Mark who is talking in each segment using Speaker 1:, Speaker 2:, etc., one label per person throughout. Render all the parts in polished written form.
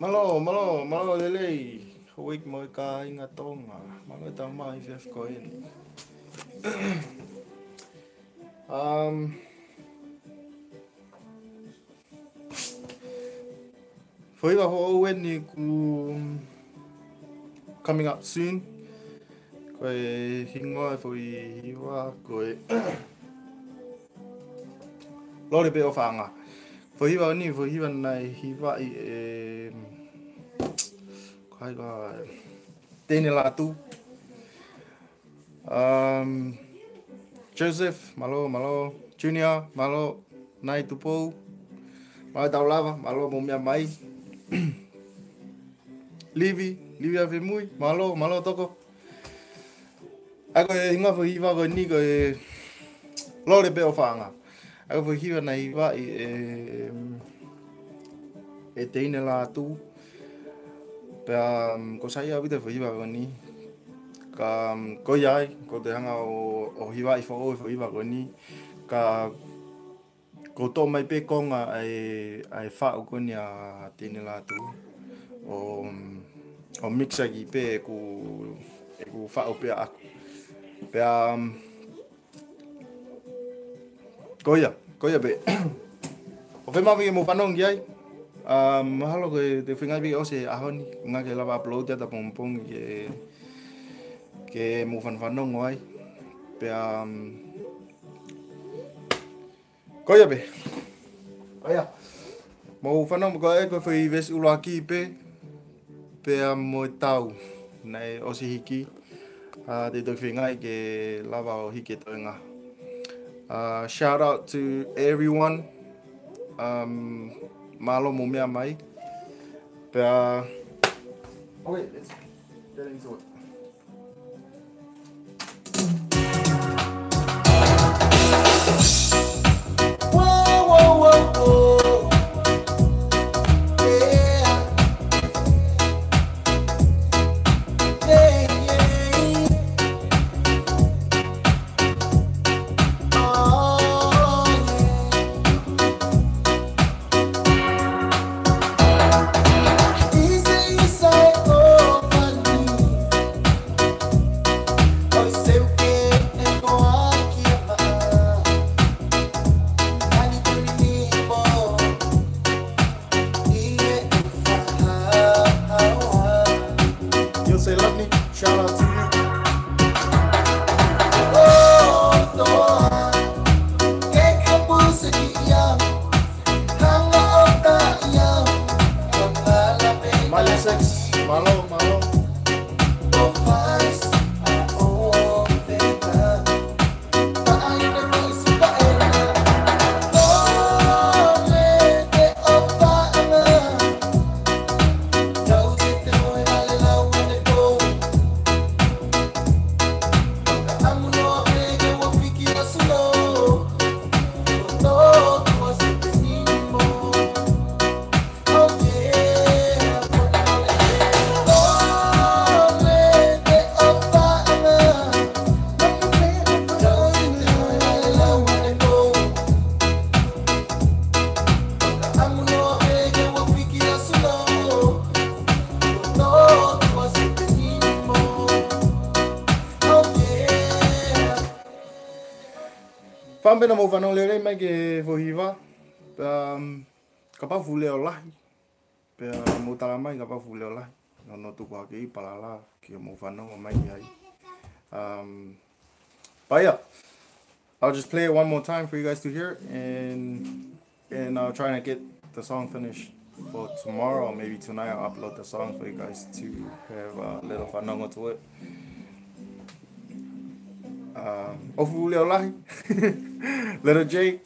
Speaker 1: Malo lele. Huwag mo ka ingatong. Malo tama if ko in. Foi wa ho Owen ni ku coming up soon. Koe hingoa foi hiwa koe. Lori pe o whanga. Foi hiwa ni foi hiwa nei hiwa I kai ka tēne lātu. Joseph, malo. Junior, malo. Nai tupou. Malo tau lava, malo mo mea mai. Livy ave mui, malo toko. Ako e hinga foi hiwa ko ni ko e lore pe o whanga. Ako foi hiwa nei hiwa e tēne lātu. Pea ko sai a wita foi hiwa ko ni. Ka ko iai, ko te hanga o hiwa I whao foi hiwa ko ni. Ka ko tō mai pe konga ai whao ko ni a tēne lātu. O mixa ki pe e ku whao pe aku. Pea koia pe. O whemawi e mo whanong ki ai. Mahalo ko te whingai bi o se ahoni. Ngā ke lava upload te pompong ke mo whanong o ai. Pea koia pe. Koia. Mo whanong ko e ko whi ves ulaki pe. Pea mo tau. Nei o se hiki. Te tō whingai ke lava o hiki toinga. Shout out to everyone. Malo mo mea mai. Pea... Oh wait, let's get into it. Whampena mo whanau lere mai ke whohiwa. Ka pafu leo lahi. Pea mo tala mai ka pafu leo lahi. No tuku hake I palala ki mo whanau mai ai. But yeah, I'll just play it one more time for you guys to hear, and I'll try to get the song finished for tomorrow, or maybe tonight. I'll upload the song for you guys to have a little whanongo to it. Ofu leo lahi. Little J.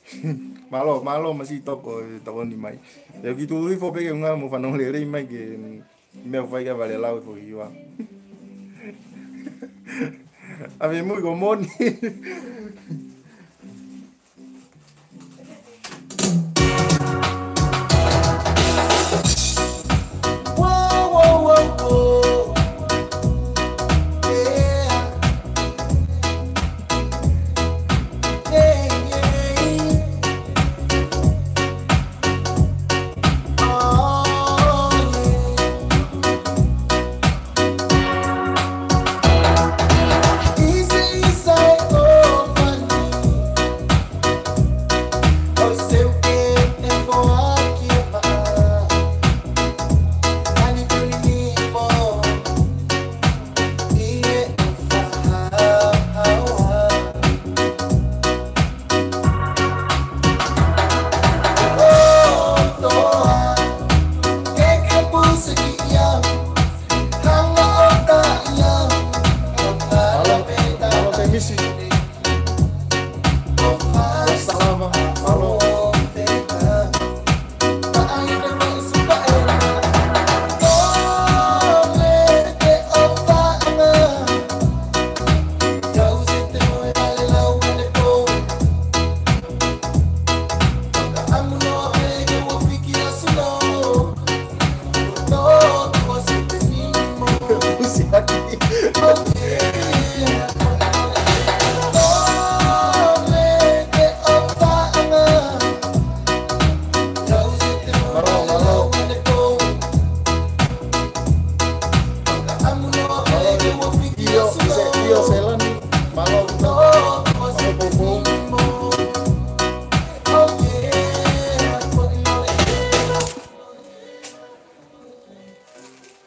Speaker 1: Malo masih top o tawon ni mai. Yo ki tu fo pe nga mo whanong le rei mai ke me fai ka vale lau fo hiwa. Ave muy gomoni.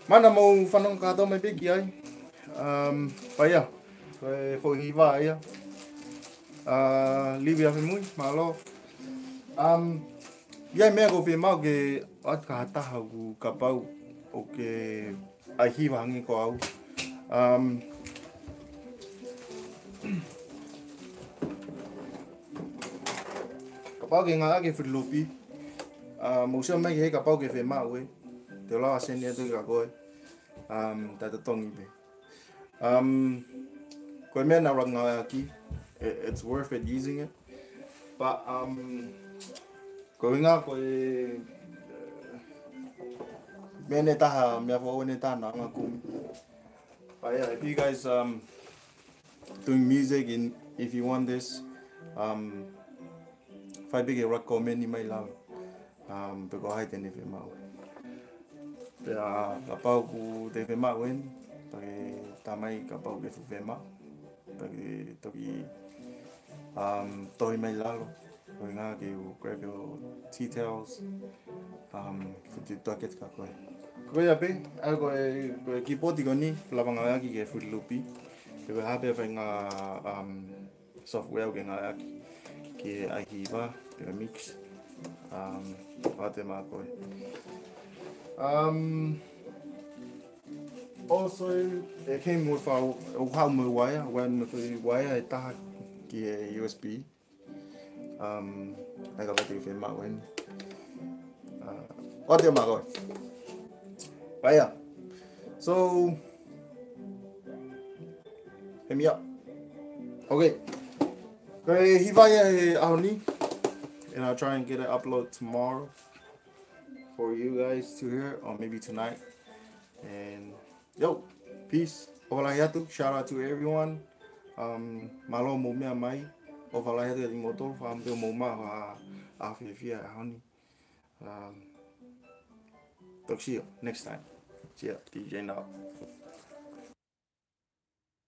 Speaker 1: Mana mau whanong kato mai peki ai. Paia. Koe whohiwa ia. Liwi awhi mui, malo. Ia mea ko whi mau ke at ka hataha ku ka pau o ke ai hiwa hangi ko au. Ka pau ke ngā ke whilupi. Mōsia mai ke he ka pau ke whi mau e. Te lawa seni atu ka koe. Tata tongi pe. Koe mea na ranga ki. It's worth it using it. But ko inga ko me ne taha me fo ne taha na nga kumi. But yeah, if you guys doing music and if you want this, fai big recommend ni mai lao. Pe ko hai tene fe mau. Pe ka pau ku te fe mau en, pe tamai ka pau ke fu fe mau. Pe toki toi mai lao. Koe ngā ke grab your details, futi tuaket ka koe. Koe ape, koe ki poti ko ni, lawanga aki ke Fruity Loopi. Ke koe hape whai ngā software ke ngā aki, ke aihiwa, ke mix, hate mā koe. Also, it came with a Waumu wire, when the wire e taha ki USB. I got to film out when. What am I going? But yeah, so hit me up. Okay, Hivaya Aoni, and I'll try and get an upload tomorrow for you guys to hear, or maybe tonight. And yo, peace. Shout out to everyone. Malo mo mea mai. O whalahe te motor, whaamteo mō maha a whiwhia e honi. Talk to you next time. See ya, DJ now.